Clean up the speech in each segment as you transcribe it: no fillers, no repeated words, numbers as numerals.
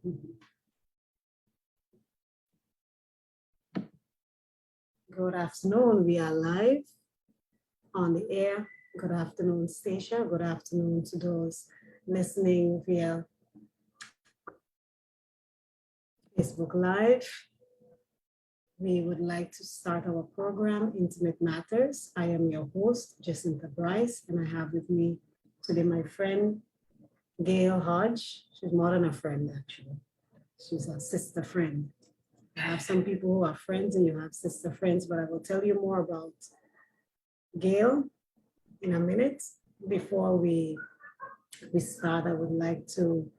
Good afternoon. We are live on the air. Good afternoon, Stacia. Good afternoon to those listening via Facebook Live. We would like to start our program, Intimate Matters. I am your host, Jacinta Bryce, and I have with me today my friend, Gale Hodge. She's more than a friend, actually. She's a sister friend. I have some people who are friends and you have sister friends, but I will tell you more about Gale in a minute. Before we start, I would like to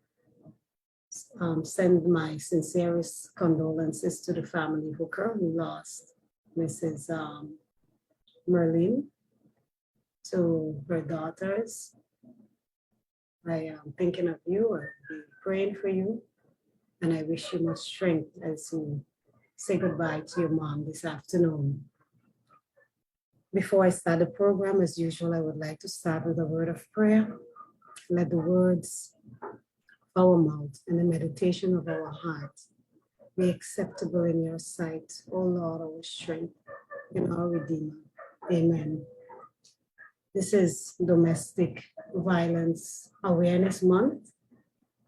send my sincerest condolences to the family Hooker who lost Mrs. Merlin, to her daughters. I am thinking of you, I'll be praying for you, and I wish you much strength as you say goodbye to your mom this afternoon. Before I start the program, as usual, I would like to start with a word of prayer. Let the words of our mouth and the meditation of our heart be acceptable in your sight, O Lord, our strength and our Redeemer. Amen. This is Domestic Violence Awareness Month,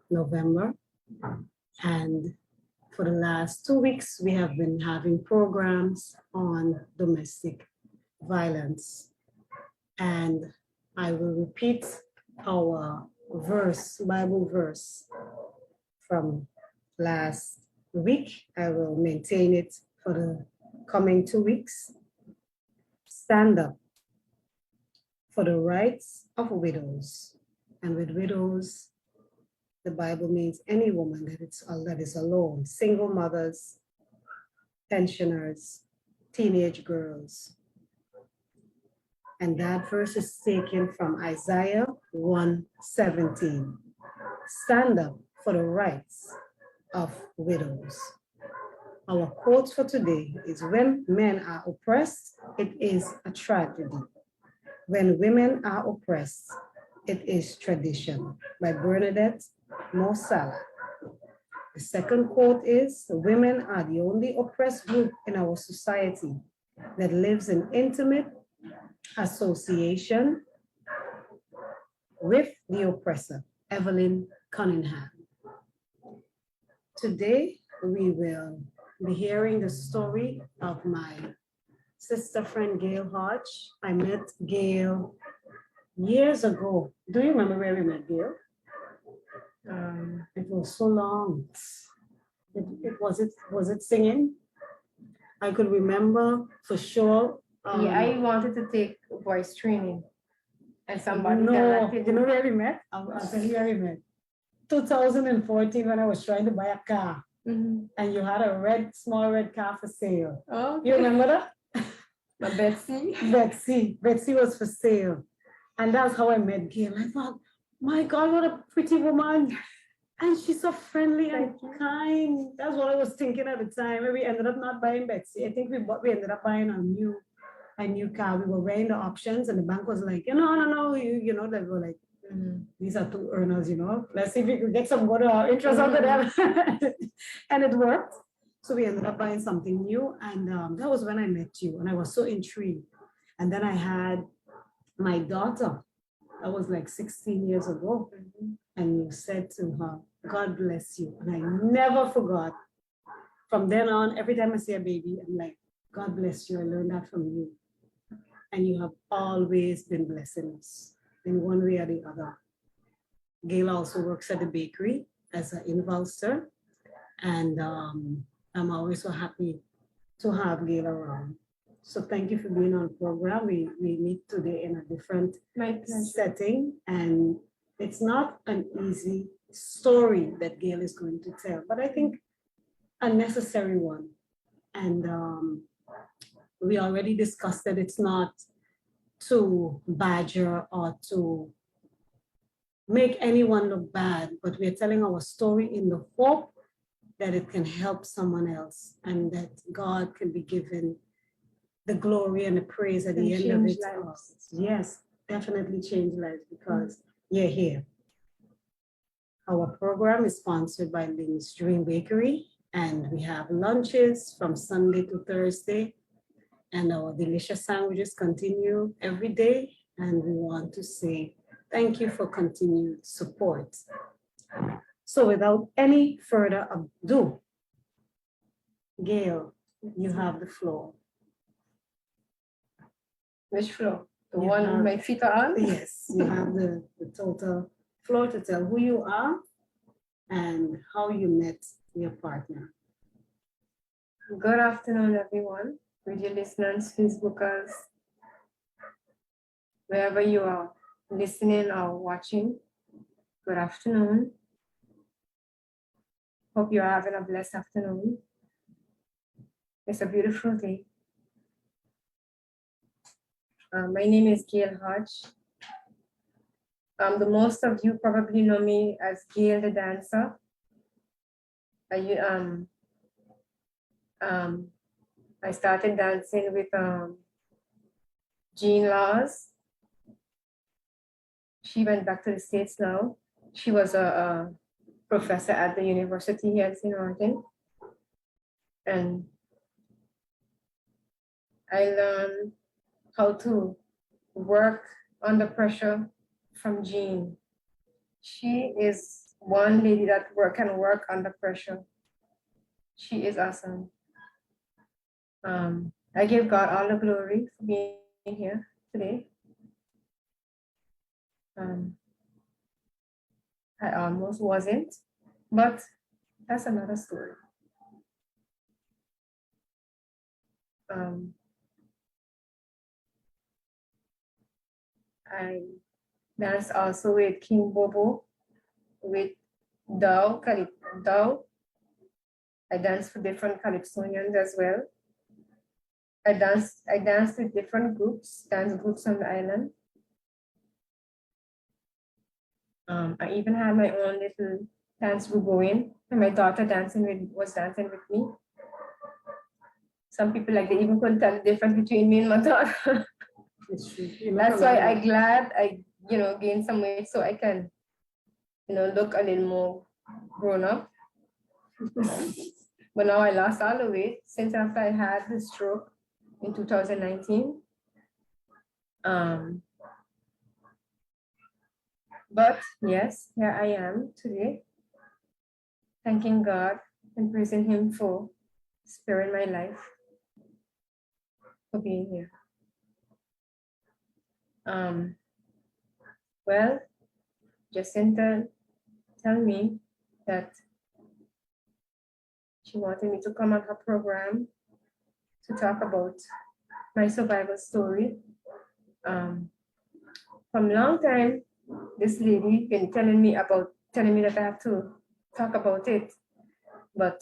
November. And for the last 2 weeks, we have been having programs on domestic violence. And I will repeat our Bible verse from last week. I will maintain it for the coming 2 weeks. Stand up for the rights of widows. And with widows, the Bible means any woman that is alone, single mothers, pensioners, teenage girls. And that verse is taken from Isaiah 1:17. Stand up for the rights of widows. Our quote for today is, when men are oppressed, it is a tragedy. When women are oppressed, it is tradition, by Bernadette Mosala. The second quote is, women are the only oppressed group in our society that lives in intimate association with the oppressor, Evelyn Cunningham. Today, we will be hearing the story of my sister friend, Gale Hodge. I met Gale years ago. Do you remember where we met, Gale? It was so long. Was it singing? I could remember for sure. Yeah, I wanted to take voice training. And somebody No, you know where we met? I'll tell you where we met. 2014, when I was trying to buy a car. Mm-hmm. And you had a small red car for sale. Oh, you remember that? Betsy. Betsy was for sale. And that's how I met Gale. I thought, my God, what a pretty woman. And she's so friendly and kind. That's what I was thinking at the time. And we ended up not buying Betsy. I think we ended up buying a new car. We were weighing the options and the bank was like, no, you know, they were like, these are two earners, you know, let's see if we could get some good interest out of them. And it worked. So we ended up buying something new. And that was when I met you. And I was so intrigued. And then I had my daughter. That was like 16 years ago. And you said to her, God bless you. And I never forgot. From then on, every time I see a baby, I'm like, God bless you. I learned that from you. And you have always been blessing us in one way or the other. Gale also works at the bakery as an invalster. And I'm always so happy to have Gale around. So thank you for being on the program. We meet today in a different setting. And it's not an easy story that Gale is going to tell, but I think a necessary one. And we already discussed that it's not to badger or to make anyone look bad, but we're telling our story in the hope that it can help someone else and that God can be given the glory and the praise at the end of it. Yes, definitely change lives because you're here. Our program is sponsored by Lynn's Dream Bakery, and we have lunches from Sunday to Thursday. And our delicious sandwiches continue every day. And we want to say thank you for continued support. So without any further ado, Gale, you have the floor. Which floor? The You one have- my feet are on? Yes, you have the total floor to tell who you are and how you met your partner. Good afternoon, everyone. Radio listeners, Facebookers, wherever you are listening or watching, good afternoon. Hope you're having a blessed afternoon. It's a beautiful day. My name is Gale Hodge. The most of you probably know me as Gale the dancer. I started dancing with Jean Laws. She went back to the States now. She was a professor at the university here in St. Martin. And I learned how to work under pressure from Jean. She is one lady that can work under pressure. She is awesome. I give God all the glory for being here today. I almost wasn't, but that's another story. I danced also with King Bobo, with Dow. I danced for different Calypsonians as well. I danced with different dance groups on the island. I even had my own little dance group going, and my daughter was dancing with me. Some people they even couldn't tell the difference between me and my daughter. That's why I'm glad I gained some weight so I can look a little more grown up. But now I lost all the weight since after I had the stroke in 2019. But yes, here I am today, thanking God and praising Him for sparing my life, for being here. Well, Jacinta told me that she wanted me to come on her program to talk about my survival story. From a long time, this lady been telling me that I have to talk about it, but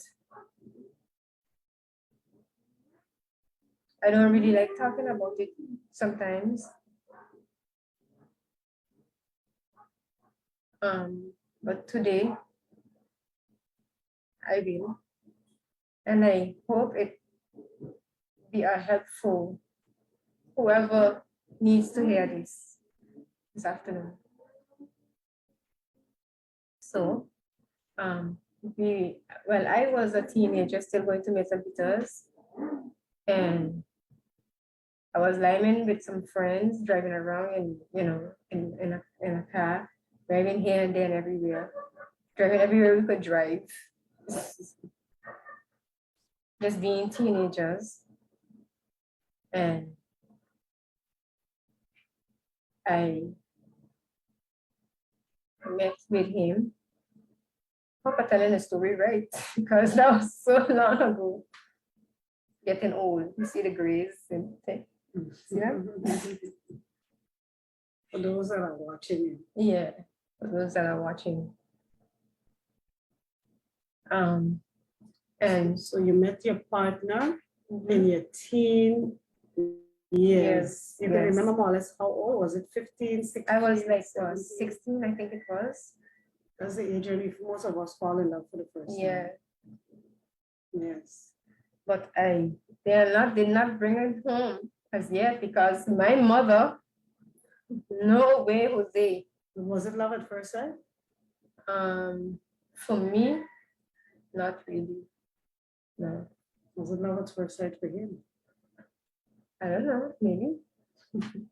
I don't really like talking about it sometimes. But today I will, and I hope it be a helpful whoever needs to hear this afternoon. So, I was a teenager still going to Mesa Peters, and I was liming with some friends, driving around in a car, driving here and there and everywhere, driving everywhere we could drive. Just being teenagers. And I met with him. Hope I'm telling the story right, because that was so long ago. Getting old, you see the grays and things. See that? For those that are watching you. Yeah, for those that are watching. And so you met your partner in your teen years. You can remember more or less how old was it? 15, 16? I was 16, I think it was. That's the age when most of us fall in love for the first time. Yes. But they did not bring it home as yet, because my mother, no way, Jose. Was it love at first sight? For me, not really. No, Was it love at first sight for him? I don't know. Maybe.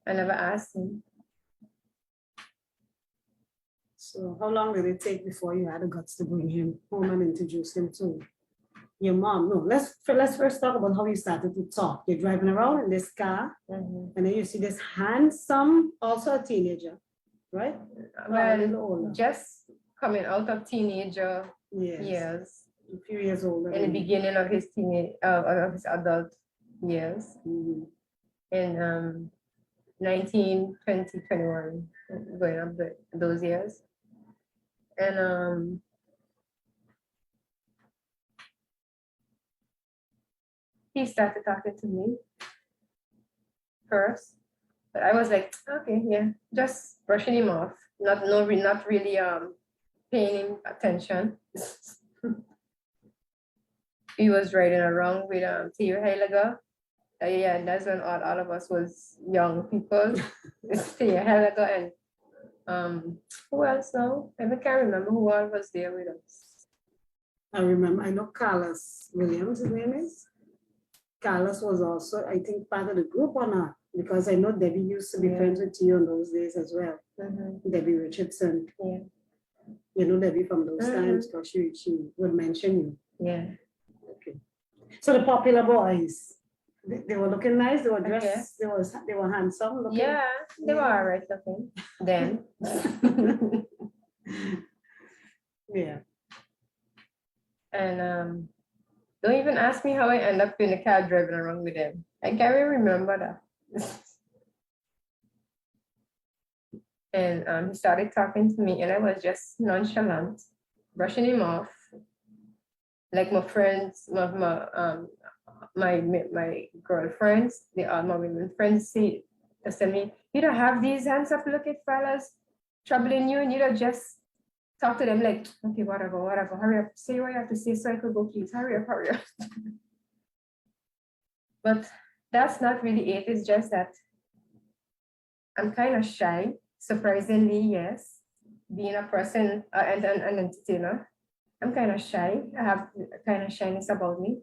I never asked him. So how long did it take before you had the guts to bring him home and introduce him to your mom? No, let's first talk about how you started to talk. You're driving around in this car, and then you see this handsome, also a teenager, right? A little Well, older. just coming out of teenager Yes. years, A few years older. in the beginning of his of his adult years, Mhm. in 19, 20, 21, going up those years. And he started talking to me first, but I was like, okay, yeah, just brushing him off, not really paying him attention. He was riding around with Theo Heilager. Yeah, that's when all of us was young people. Theo Heilager and who else now? I can't remember who all was there with us. I remember, I know Carlos Williams, his name is. Carlos was also, I think, part of the group or not? Because I know Debbie used to be Yeah. friends with you in those days as well. Debbie Richardson. Yeah. You know Debbie from those times because she would mention you. Yeah. Okay. So the popular boys, they were looking nice, they were dressed, Okay. they were handsome looking. Yeah, they were all right looking then. Yeah. And don't even ask me how I end up in the car driving around with them. I can't even remember that. And he started talking to me, and I was just nonchalant, brushing him off. Like my friends, my girlfriends, my women friends say to me, you don't have these hands up looking fellas troubling you, and you don't just talk to them like, okay, whatever, hurry up, say what you have to say so I could go, please, hurry up. But that's not really it. It's just that I'm kind of shy, surprisingly, yes. Being a person and an entertainer, I'm kind of shy. I have a kind of shyness about me.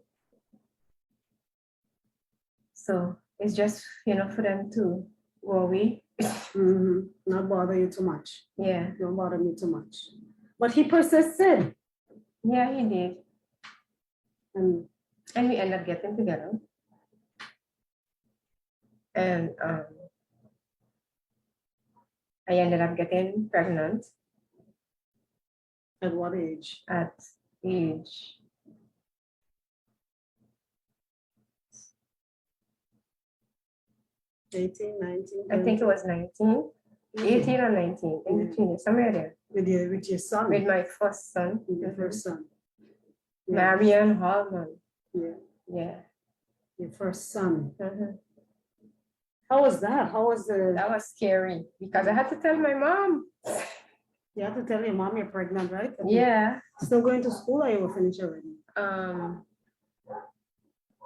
So it's just, for them to go away. Not bother you too much. Yeah. Don't bother me too much. But he persisted. Yeah, he did. And we ended up getting together. And I ended up getting pregnant. At what age? At age 18, 19? I think it was 19, 18 or 19, in between, somewhere there. With your son? With my first son. With your first son. Marion Hallman. Yeah. Yeah. Your first son. How was that? That was scary because I had to tell my mom. You had to tell your mom you're pregnant, right? Yeah. Still going to school or you were finished already?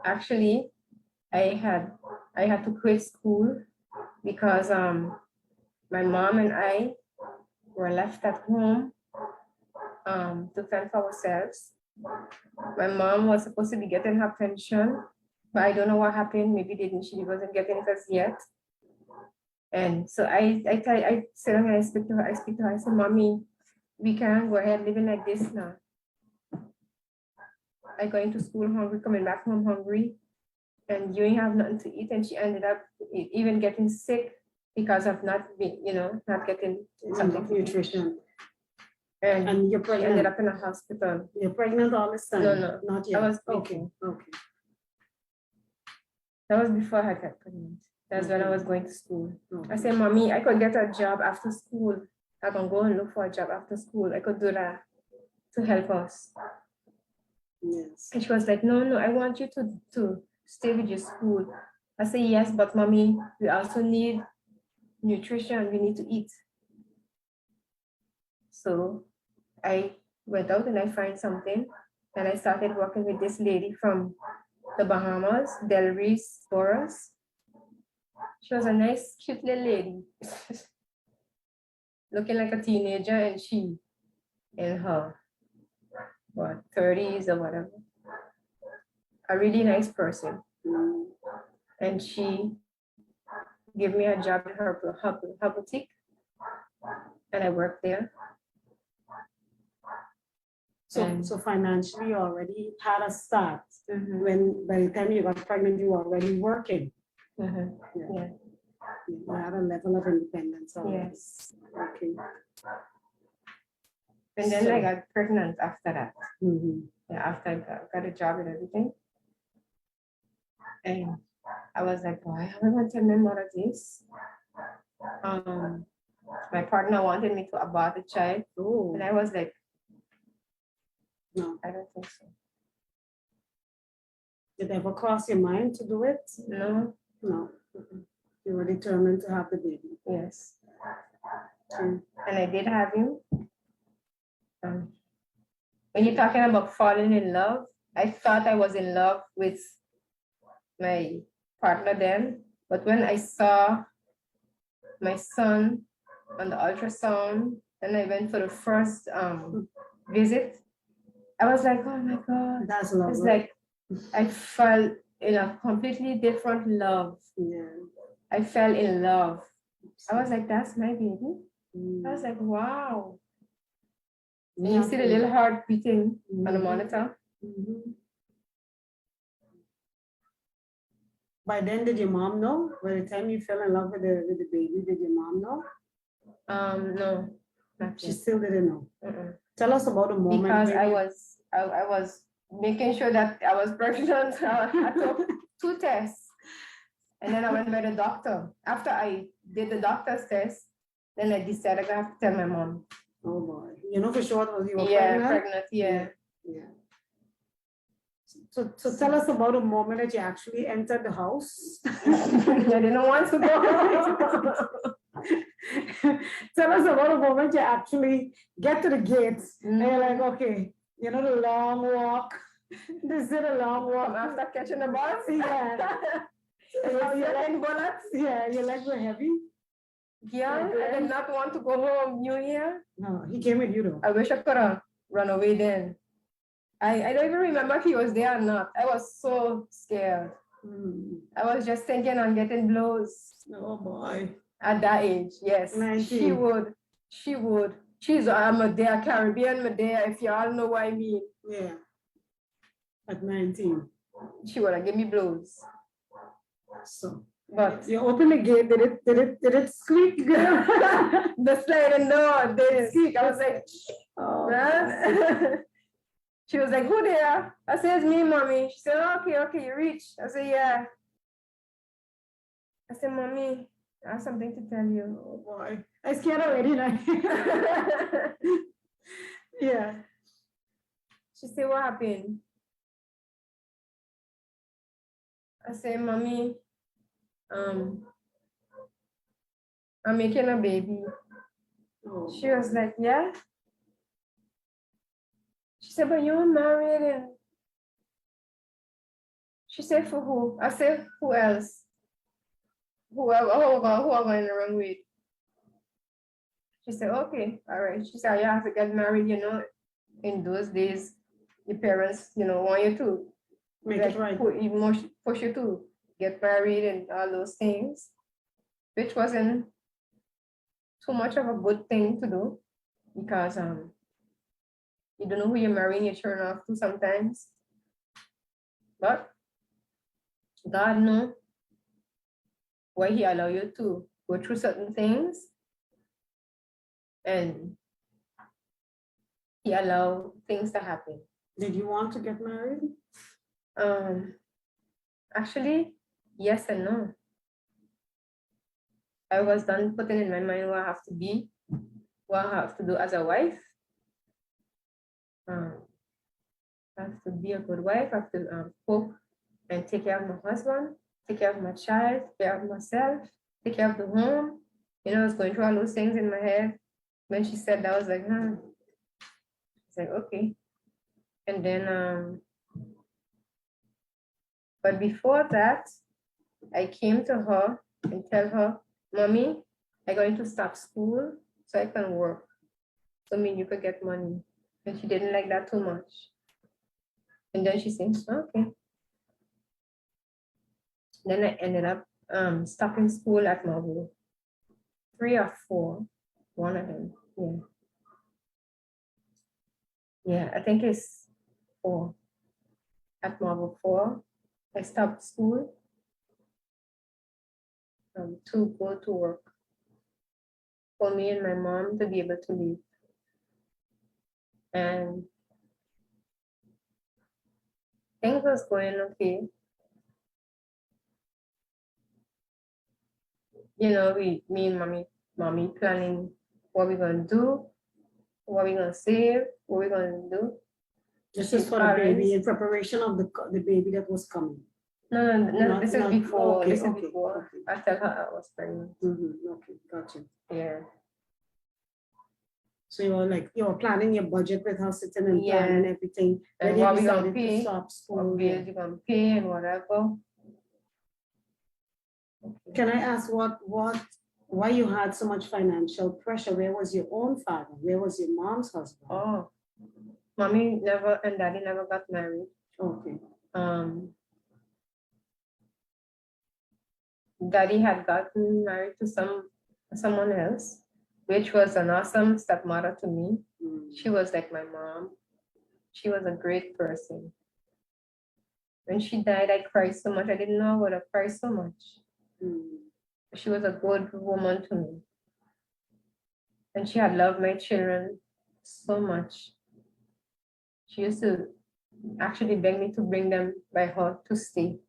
Actually, I had to quit school because my mom and I were left at home to fend for ourselves. My mom was supposed to be getting her pension, but I don't know what happened. Maybe she wasn't getting it as yet. And so I sit down and I speak to her. I said, Mommy, we can't go ahead living like this now. I'm going to school hungry, coming back home hungry, and you ain't have nothing to eat. And she ended up even getting sick because of not getting Enough nutrition. And you're pregnant. Ended up in a hospital. You're pregnant all this time? No, not yet. I was okay. That was before I got pregnant. That's when I was going to school. I said, Mommy, I could get a job after school. I can go and look for a job after school. I could do that to help us. Yes. And she was like, no, I want you to stay with your school. I said, yes, but Mommy, we also need nutrition. We need to eat. So I went out and I found something. And I started working with this lady from the Bahamas, Delreese Boras. She was a nice, cute little lady. Looking like a teenager, and she in her, 30s or whatever. A really nice person. And she gave me a job in her boutique, and I worked there. So financially, you already had a start. Mhm. When by the time you got pregnant, you were already working. Mhm. Yeah. Yeah. You had a level of independence already. Yes. Okay. And then So- I got pregnant after that. Mhm. Yeah, after I got a job and everything. And I was like, why am I going to tell my mother this? My partner wanted me to abort the child. Oh, And I was like, no. I don't think so. Did it ever cross your mind to do it? No, No. You were determined to have the baby. yes. Okay. And I did have him. When you're talking about falling in love, I thought I was in love with my partner then. But when I saw my son on the ultrasound, then I went for the first visit, I was like, oh my God. That's love. It's right? like I fell in a completely different love. Yeah. I fell in love. I was like, that's my baby. I was Mm. like, wow. And Yeah. you see the little heart beating on the Mhm. monitor. Mhm. By then, did your mom know? By the time you fell in love with the baby, did your mom know? No, not She yet. still didn't know. Mm-mm. Tell us about the moment. Because when I you- was making sure that I was pregnant. I took 2 tests, and then I went by the doctor. After I did the doctor's test, then I decided I have to tell my mom. Oh boy. You know for sure that you were Yeah, pregnant? pregnant. Yeah. Yeah. So tell us about the moment that you actually entered the house. I didn't want to go. Tell us about the moment you actually get to the gates and you're like, Mhm. okay, you know, the long walk. This is a long walk. From after catching the bus. Yeah. And Your you're leg- bullets. Yeah, your legs were heavy. Yeah, I did not want to go home New Year. No, he came with you though. I wish I could have run away then. I don't even remember if he was there or not. I was so scared. Mm. I was just thinking on getting blows Oh boy. at that age. Yes, 19. She would. She's a Medea, Caribbean Medea, if you all know what I mean. Yeah. At 19. She would have given me blows. So But you open the gate, did it squeak? the sliding door didn't squeak. I was like, Oh, "Huh?" She was like, who there? I said, it's me, mommy. She said, okay, you reach. I said, yeah. I said, mommy, I have something to tell you. oh boy. I scared already now. Yeah. She said, what happened? I said, mommy, I'm making a baby. Oh, She was like, yeah. She said, but you're married. And she said, for who? I said, who else? Who am I in the wrong with? She said, okay, all right. She said, you have to get married, in those days, your parents, want you to make like it right. push you to get married and all those things, which wasn't too much of a good thing to do because you don't know who you're marrying, you turn off to sometimes. But God knows why He allow you to go through certain things, and He allow things to happen. Did you want to get married? Actually, yes and no. I was done putting in my mind what I have to be, what I have to do as a wife. I have to be a good wife. I have to cook and take care of my husband, take care of my child, take care of myself, take care of the home. I was going through all those things in my head. When she said that, I was like, It's like, okay. And then, but before that, I came to her and tell her, Mommy, I'm going to stop school so I can work. So me, you could get money. and she didn't like that too much. And then she said, okay. Then I ended up stopping school at Marvel. 3 or 4, one of them. Yeah. Yeah, I think it's 4. At Marvel 4, I stopped school to go to work for me and my mom to be able to leave. And things was going okay. You know, me and mommy planning what we're gonna do, what we're gonna save, what we're gonna do. This is for the baby in preparation of the baby that was coming. No, this is before. Okay, This is okay, before. okay. I tell her I was pregnant. Okay, gotcha. Yeah. So you were planning your budget with her, sitting and Yeah. planning everything. And Then what you we gonna decided to pay, stop what school. bills you gonna pay and whatever. Okay. Can I ask why you had so much financial pressure? Where was your own father? Where was your mom's husband? Oh, mommy never and daddy never got married. Okay. Daddy had gotten married to someone else, which was an awesome stepmother to me. She was like my mom. She was a great person. When she died, I cried so much. I didn't know I would have cried so much. She was a good woman to me. And she had loved my children so much. She used to actually beg me to bring them by her to stay.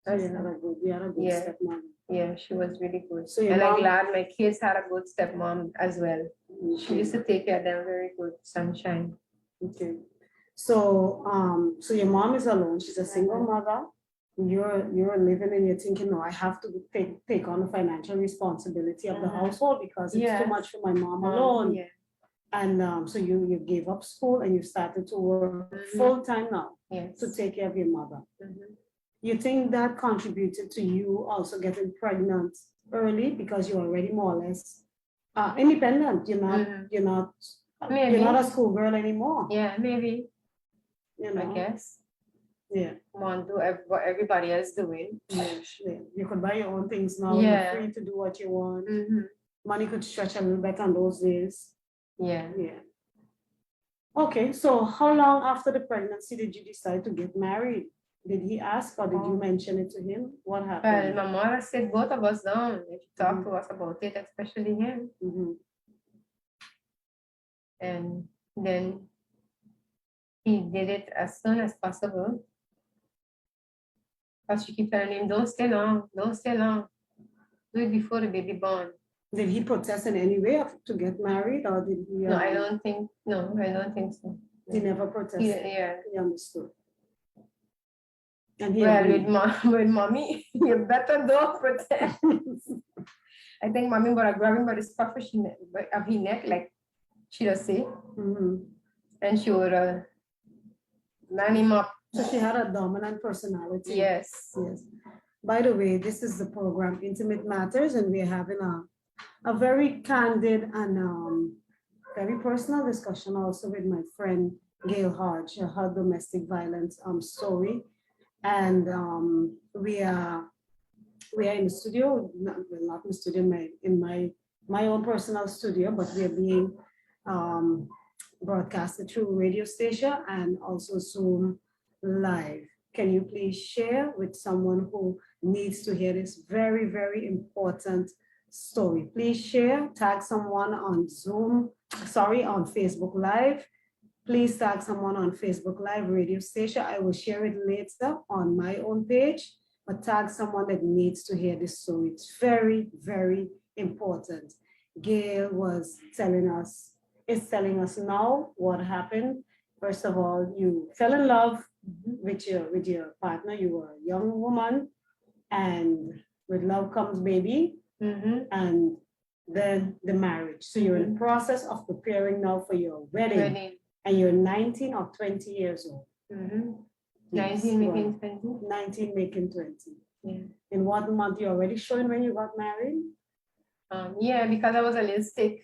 So you had a good Yeah. stepmother. Yeah, she was really good. So your and I'm mom- glad my kids had a good stepmom as well. She Okay. used to take care of them very good, sunshine. Okay. So your mom is alone. She's a single mother. You're living and you're thinking, no, I have to take on the financial responsibility of the household because it's too Yes. much for my mom alone. Yeah. And so you gave up school and you started to work full time now Yes. to take care of your mother. Mhm. You think that contributed to you also getting pregnant early because you're already more or less independent. You're not Maybe. you're not a schoolgirl anymore. Yeah, maybe. You know? I guess. Yeah. Want to do what everybody else doing. Yeah. You could buy your own things now. Yeah. You're free to do what you want. Money could stretch a little bit on those days. Yeah. Yeah. Okay, so how long after the pregnancy did you decide to get married? Did he ask or did you mention it to him? What Well, happened? my mother sit both of us down and she talked to us about it, especially him. And then he did it as soon as possible. Because she keep telling him, don't stay long, don't stay long. Do it before the baby born. Did he protest in any way to get married or did he? No, I don't think so. He never protested. Yeah. He understood. And Well, with mommy, you better don't protest. I think mommy would have grabbed him by the scruff of his neck, like she does say. And she would man him up. So she had a dominant personality. Yes. Yes. By the way, this is the program Intimate Matters, and we're having a very candid and very personal discussion also with my friend Gale Hodge, her domestic violence story. And we are in the studio, not in the studio, in my own personal studio, but we are being broadcasted through radio station and also Zoom live. Can you please share with someone who needs to hear this very, very important story? Please share, tag someone on on Facebook Live. Please tag someone on Facebook Live radio station. I will share it later on my own page, but tag someone that needs to hear this story. It's very, very important. Gale is telling us now what happened. First of all, you fell in love with your partner. You were a young woman, and with love comes baby, and then the marriage. So you're in the process of preparing now for your wedding. And you're 19 or 20 years old. 19 making 20. 19 making 20. Yeah. In what month you already showing when you got married? Yeah, because I was a little sick.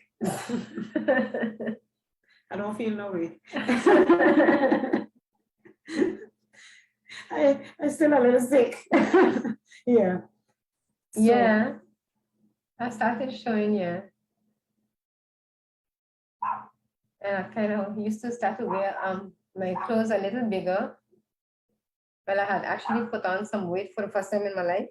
I don't feel no way. I still a little sick. Yeah. So, Yeah. I started showing, yeah. And I kind of used to start to wear my clothes a little bigger. Well, I had actually put on some weight for the first time in my life.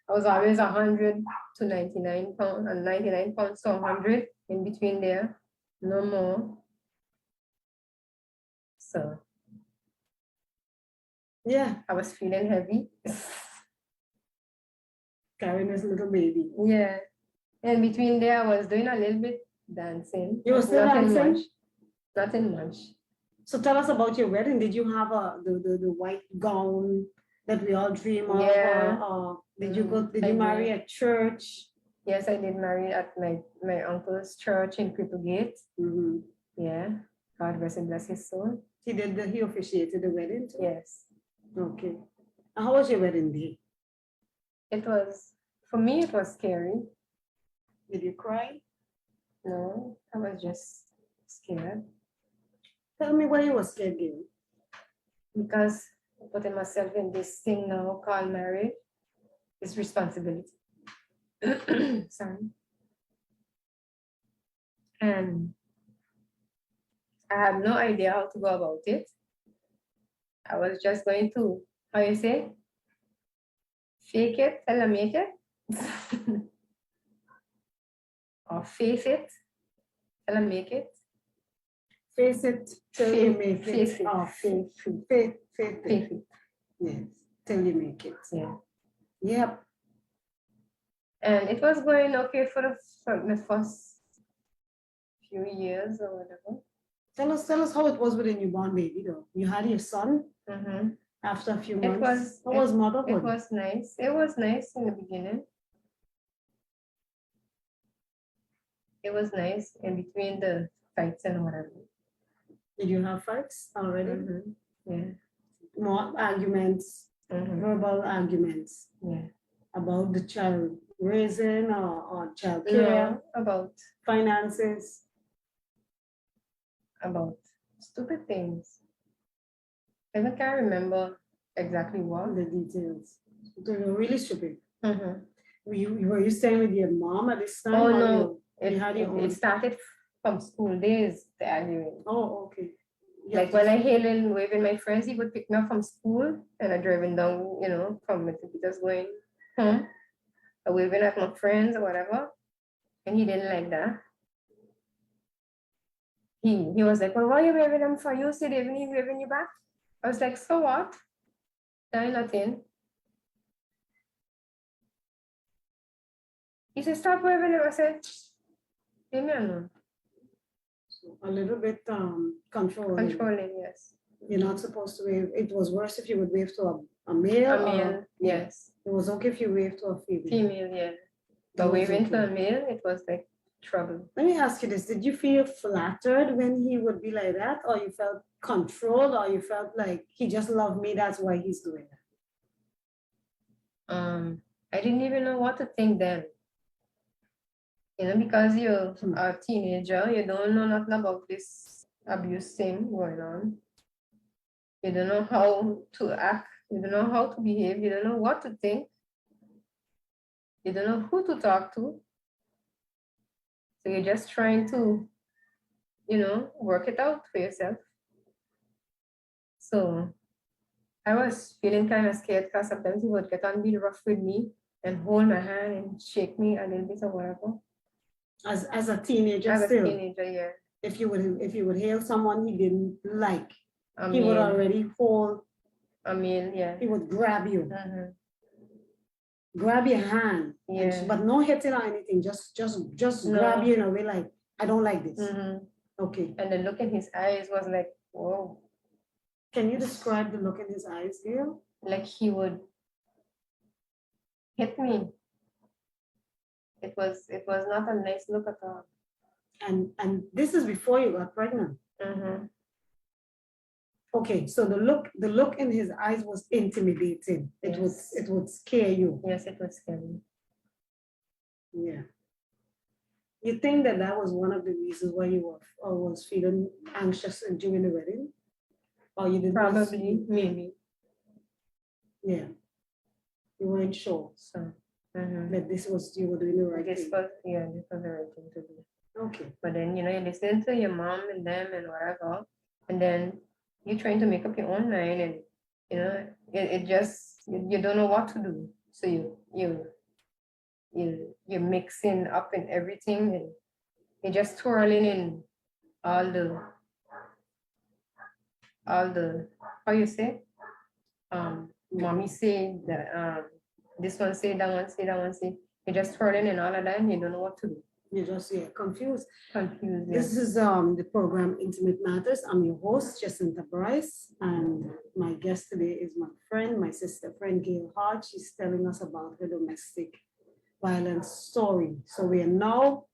I was always 100 to 99 pounds, and 99 pounds to 100 in between there, no more. So yeah, I was feeling heavy. carrying this little baby. Yeah. And between there, I was doing a little bit dancing. You were but still nothing dancing? much. Nothing much. So tell us about your wedding. Did you have the white gown that we all dream of? Yeah. Or did you go? Did I you marry did. at church? Yes, I did marry at my uncle's church in Cripplegate. Mm-hmm. Yeah. God rest and bless his soul. He officiated the wedding too? Yes. Okay. And how was your wedding day? It was, for me, it was scary. Did you cry? No, I was just scared Tell me why you were scared, Gale. because putting myself in this thing now called marriage is responsibility. Sorry. And I had no idea how to go about it. I was just going to, how you say, fake it till I make it. Or face it till I make it. Face it till you make it. Face it. Oh, Face it. faith Face it. it. Yes, till you make it. Yeah. Yep. And it was going okay for the first few years or whatever. Tell us how it was with a newborn baby though. You had your son after a few months. How was motherhood? It was nice. It was nice in the beginning. It was nice in between the fights and whatever. Did you have fights already? Yeah. More arguments, verbal arguments Yeah. about the child raising or child care, No, about finances. About stupid things. I can't remember exactly what. The details. They were really stupid. Mm-hmm. Were you staying with your mom at this time? Oh or no, you had your own? it started from school days, the arguing. Oh, okay. Yeah. Like when I hail and waving my friends, he would pick me up from school and I driving down, from Mr. Peters going home, or waving at my friends or whatever. And he didn't like that. He was like, well, why are you waving them for? You see David, he waving you back. I was like, so what? Tell nothing. He said, stop waving them. I said, leave me alone. So a little bit controlling. Controlling, yes. You're not supposed to wave. It was worse if you would wave to a male. A male, yes. It was okay if you waved to a female. Female, yeah. But waving to a male, it was like trouble. Let me ask you this. Did you feel flattered when he would be like that? Or you felt controlled? Or you felt like he just loved me, that's why he's doing that? I didn't even know what to think then. Because you're a teenager, you don't know nothing about this abuse thing going on. You don't know how to act. You don't know how to behave. You don't know what to think. You don't know who to talk to. So you're just trying to, work it out for yourself. So I was feeling kind of scared because sometimes he would get on be rough with me and hold my hand and shake me a little bit or whatever. As a teenager, as still. a teenager, yeah. If you would hail someone he didn't like, he would already hold. Yeah. He would grab you. Grab your hand. Yeah. But no hitting or anything. Just grab you in a way like, I don't like this. Okay. And the look in his eyes was like, whoa. Can you describe the look in his eyes, Gale? Like he would hit me. It was not a nice look at all. And this is before you got pregnant. Okay, so the look in his eyes was intimidating. It would scare you. Yes, it would scare me. Yeah. You think that that was one of the reasons why you were or was feeling anxious during the wedding? Or you didn't? Probably, maybe. Yeah. You weren't sure So, that this was, you were doing the right this thing. was, yeah, this was the right thing to do. Okay. But then, you know, you listen to your mom and them and whatever, and then you're trying to make up your own mind, and you know, it just you don't know what to do. So you're mixing up in everything, and you're just twirling in all the how you say, mommy say that this one say, that one say, that one say. You're just twirling in all of that, and you don't know what to do. You're just confused. Confused. This is the program Intimate Matters. I'm your host, Jacinta Bryce, and my guest today is my friend, my sister friend, Gale Hodge. She's telling us about her domestic violence story. So we are now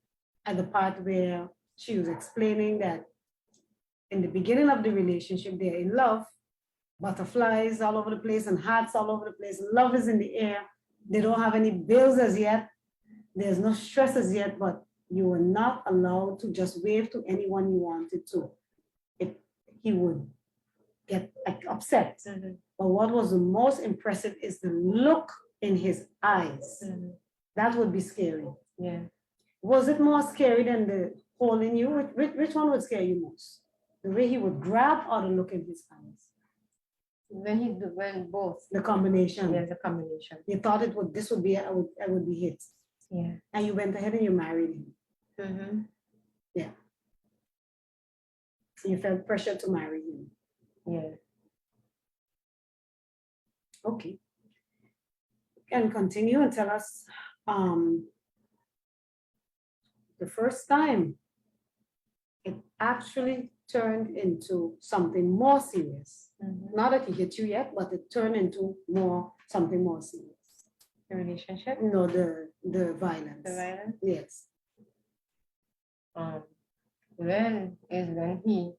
at the part where she was explaining that in the beginning of the relationship, they're in love, butterflies all over the place and hearts all over the place. Love is in the air. They don't have any bills as yet. There's no stress as yet, but you were not allowed to just wave to anyone you wanted to. He would get upset. But what was the most impressive is the look in his eyes. That would be scary. Yeah. Was it more scary than the hole in you? Which one would scare you most? The way he would grab or the look in his eyes? When both. The combination. Yeah, the combination. You thought this would be, I would be hit. Yeah. And you went ahead and you married him. Yeah. You felt pressure to marry him. Yeah. Okay. You can continue and tell us the first time it actually turned into something more serious. Not that he hit you yet, but it turned into something more serious. The relationship? No, the violence. The violence? Yes. When he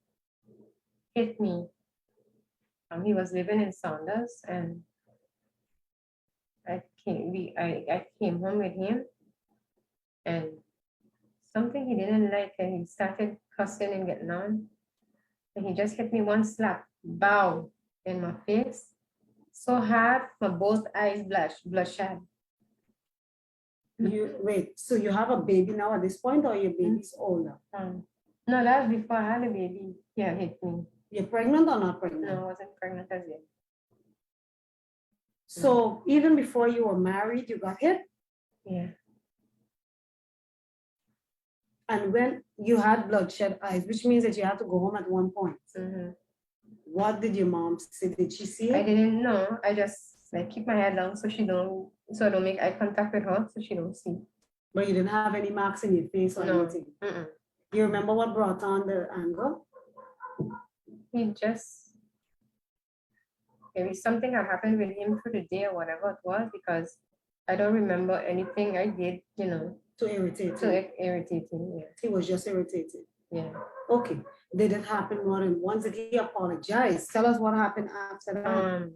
hit me. He was living in Saunders, and I came home with him, and something he didn't like, and he started cussing and getting on. And he just hit me one slap, bow, in my face, so hard, my both eyes bloodshot. Wait, so you have a baby now at this point, or your baby's older? No, that was before I had a baby. Yeah, hit me. You're pregnant or not pregnant? No, I wasn't pregnant as yet. So even before you were married, you got hit? Yeah. And when you had bloodshot eyes, which means that you had to go home at one point. What did your mom say? Did she see it? I didn't know. I just keep my head down so I don't make eye contact with her, so she don't see. But you didn't have any marks in your face or anything? You remember what brought on the anger? Maybe something had happened with him through the day or whatever it was, because I don't remember anything I did, to irritate him. Yeah. He was just irritated. Yeah. Okay. Did it happen more than once? Did he apologize? Tell us what happened after that.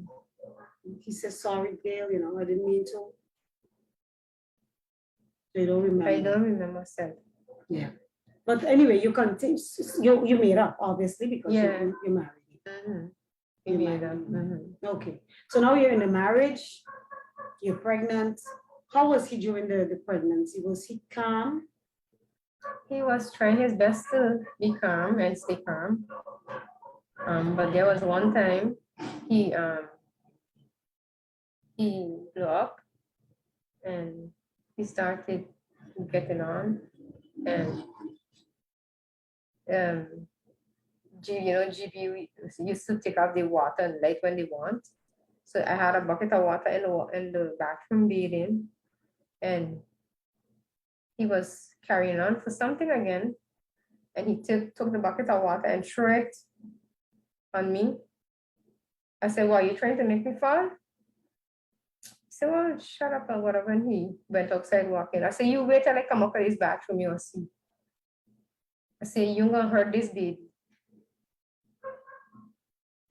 He says, sorry, Gale, I didn't mean to. They don't remember. I don't remember, sir. Yeah. But anyway, you continue. You made up, obviously, because you married. You made up. Okay. So now you're in a marriage. You're pregnant. How was he during the pregnancy? Was he calm? He was trying his best to be calm and stay calm. But there was one time he blew up, and he started getting on, and GB used to take out the water and light when they want. So I had a bucket of water in the bathroom bathing, and he was carrying on for something again, and he took the bucket of water and threw it on me. I said, "Well, you trying to make me fall?" He said, "Well, shut up," or whatever. And he went outside walking. I said, "You wait till I come up with this bathroom, you'll see." I said, "You're gonna hurt this baby."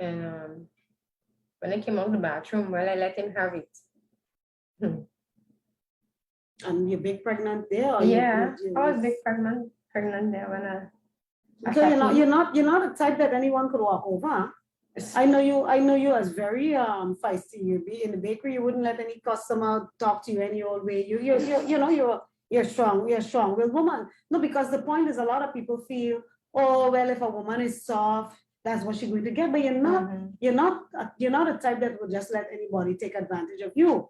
And when I came out of the bathroom, well, I let him have it. And you're big pregnant there? Or Yeah, you, I was big pregnant there when I okay, got in. you're not the type that anyone could walk over. Huh? I know you as very feisty. You'd be in the bakery, you wouldn't let any customer talk to you any old way. You know you're strong, you're a strong-willed woman. No, because the point is a lot of people feel, oh well, if a woman is soft, that's what she's going to get. But you're not a type that would just let anybody take advantage of you.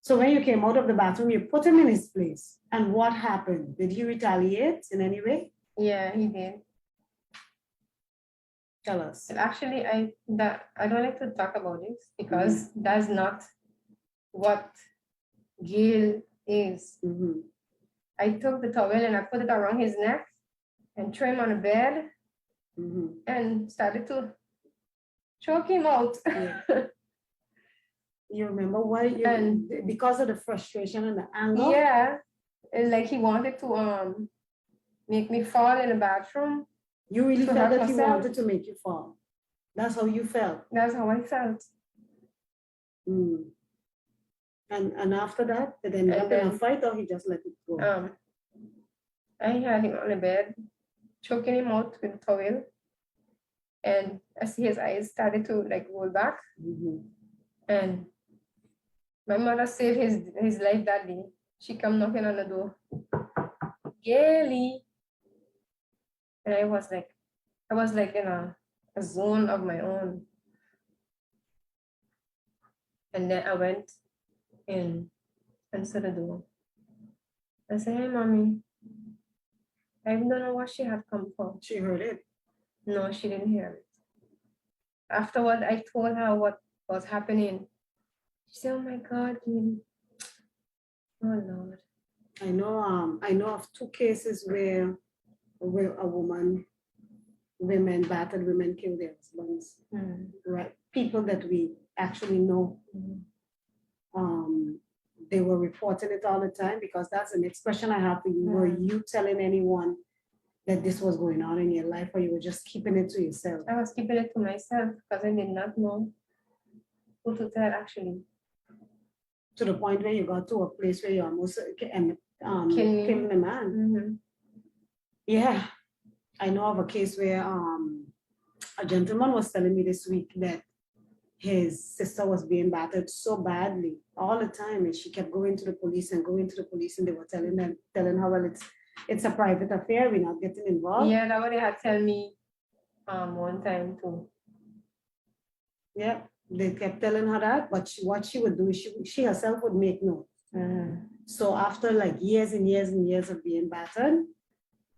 So when you came out of the bathroom, you put him in his place. And what happened? Did he retaliate in any way? Yeah, he did. Tell us. Actually, I don't like to talk about this because that's not what Gale is. Mm-hmm. I took the towel and I put it around his neck and threw him on the bed and started to choke him out. Yeah. You remember why? Because of the frustration and the anger? Yeah. And like he wanted to make me fall in the bathroom. You really to felt hurt that he myself. wanted to make you fall. That's how you felt. That's how I felt. Mm. And after that, did they end up in a fight or he just let it go? I had him on the bed, choking him out with a towel. And I see his eyes started to like roll back. And my mother saved his life that day. She come knocking on the door. Gale. And I was like in a zone of my own. And then I went in and answered the door. I said, hey, mommy. I don't know what she had come for. She heard it. No, she didn't hear it. Afterward, I told her what was happening. She said, oh my God, Gale. Oh Lord. I know of two cases where a women battered women kill their husbands. Right? People that we actually know. They were reporting it all the time because that's an expression I have for you. Were you telling anyone that this was going on in your life or you were just keeping it to yourself? I was keeping it to myself because I did not know who to tell actually. To the point where you got to a place where you almost killing a man. Yeah. I know of a case where a gentleman was telling me this week that his sister was being battered so badly all the time, and she kept going to the police, and they were telling her, well, it's a private affair, we're not getting involved. Yeah, that's what they had tell me one time too. Yeah, they kept telling her that, but what she would do, she herself would make notes. So after like years and years and years of being battered,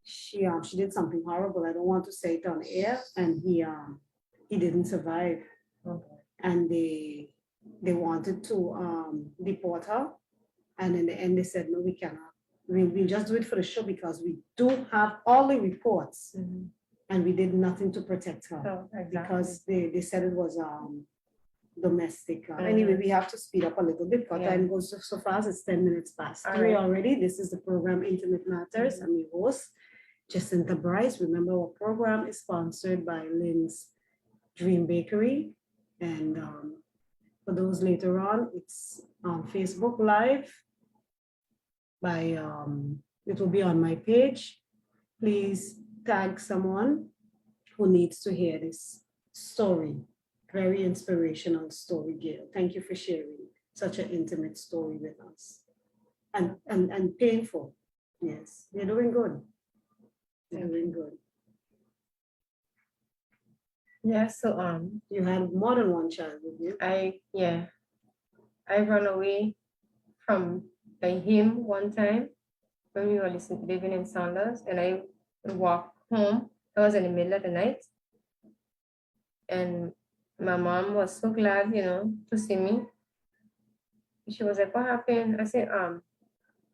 she did something horrible. I don't want to say it on air, and he didn't survive. Okay. And they wanted to deport her, and in the end they said, no, we cannot. We'll just do it for the show because we do have all the reports, and we did nothing to protect her. Oh, exactly. Because they said it was domestic. Anyway, we have to speed up a little bit because time goes so fast. It's 10 minutes past 3 already. This is the program Intimate Matters. I'm your host, Jacinta Bryce. Remember, our program is sponsored by Lynn's Dream Bakery. And for those later on, it's on Facebook Live. It will be on my page. Please tag someone who needs to hear this story. Very inspirational story, Gale. Thank you for sharing such an intimate story with us. And painful. Yes, you're doing good. You're doing good. Yeah, so you had more than one child with you. I ran away from him one time when we were living in Saunders, and I walked home. I was in the middle of the night, and my mom was so glad, to see me. She was like, what happened? I said,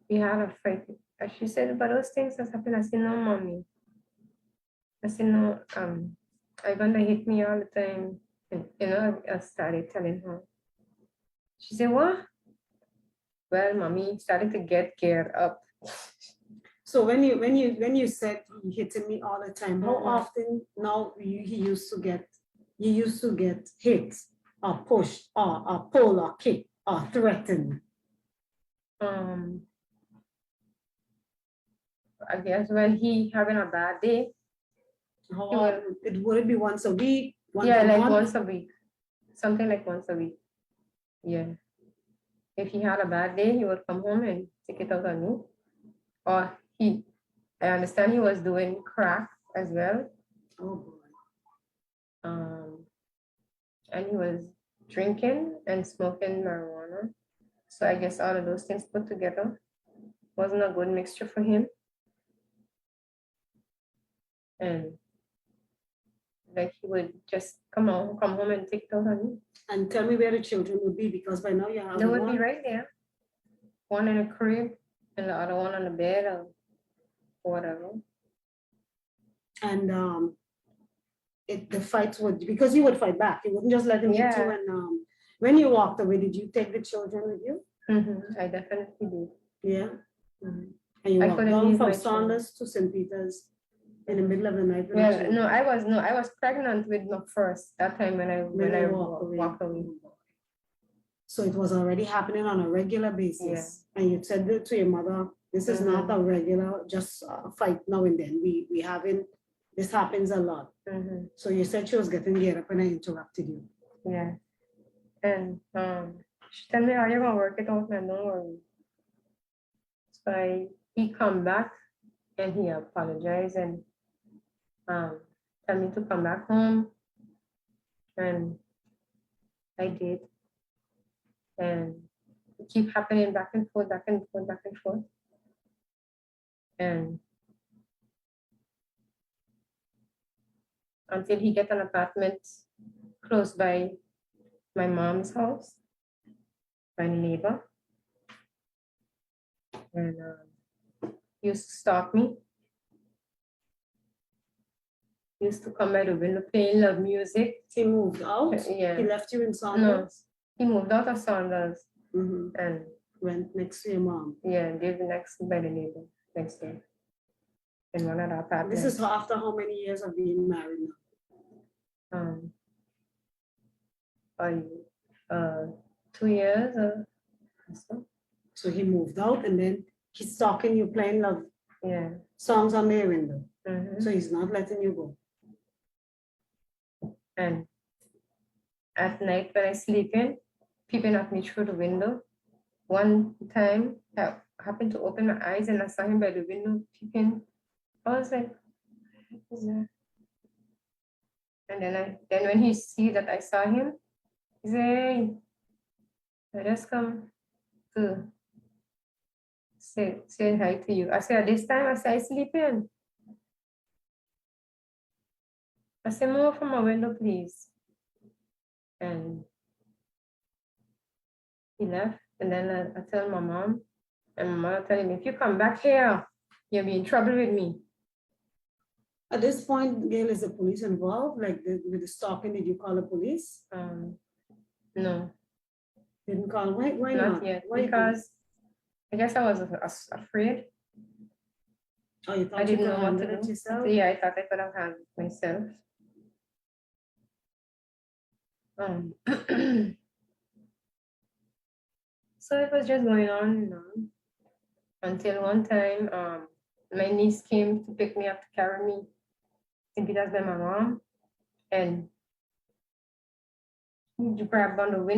we had a fight. And she said, but those things has happened. I said, no, mommy. I said, no, I'm gonna hit me all the time. And, I started telling her. She said, what? Well, mommy started to get geared up. So when you said he hitting me all the time, how often now you used to get hit or pushed or pulled or kicked or threatened? I guess when he having a bad day, Would it be once a week? Once yeah, a like month? once a week, something like once a week. Yeah. If he had a bad day, he would come home and take it out on me. Or I understand he was doing crack as well. Oh boy. And he was drinking and smoking marijuana. So I guess all of those things put together wasn't a good mixture for him. And like he would just come home and take it out on me. And tell me where the children would be, because by now you have They would one. be right there. One in a crib and the other one on the bed or whatever. And the fights would, because you would fight back. You wouldn't just let him hit you. Yeah. And when you walked away, did you take the children with you? I definitely did. Yeah. Mhm. And you I walked couldn't down leave from my children. Saunders to St. Peter's in the middle of the night. with the Well, children. no, I was pregnant with my first that time when I walked away. So it was already happening on a regular basis. And you said that to your mother, this is not a regular, just a fight now and then. We haven't, this happens a lot. So you said she was getting geared up and I interrupted you. Yeah. And she told me, how you gonna work it out, man? Don't worry. So he come back and he apologized and tell me to come back home. And I did. And it keep happening back and forth, back and forth, back and forth. And until he get an apartment close by my mom's house, my neighbor. And he used to stalk me. He used to come by the window playing love music. He moved out? Yeah. He left you in Saunders? No, he moved out of Saunders and went next to your mom. Yeah, lived next by the neighbor next door. In one of the apartments. This is after how many years of being married now? 2 years or so. So he moved out and then he's stalking you, playing love songs on their window. So he's not letting you go. And at night when I sleep in, peeping at me through the window. One time I happened to open my eyes and I saw him by the window peeping. I was like, what is that? And then when he see that I saw him, he said, hey, I just come to say hi to you. I said, this time I said, I sleep in. I said, move from my window, please. And he left. And then I tell my mom, and my mother tell him, if you come back here, you'll be in trouble with me. At this point, Gale, is the police involved? Like with the stalking, did you call the police? No. Didn't call? Why not? Yet. Why because I guess I was afraid. Oh, you thought I didn't you know could what handle to it do. yourself? Yeah, I thought I could have handled it myself. So it was just going on and on until one time my niece came to pick me up to carry me in Peter's by my mom, and he grabbed on the window.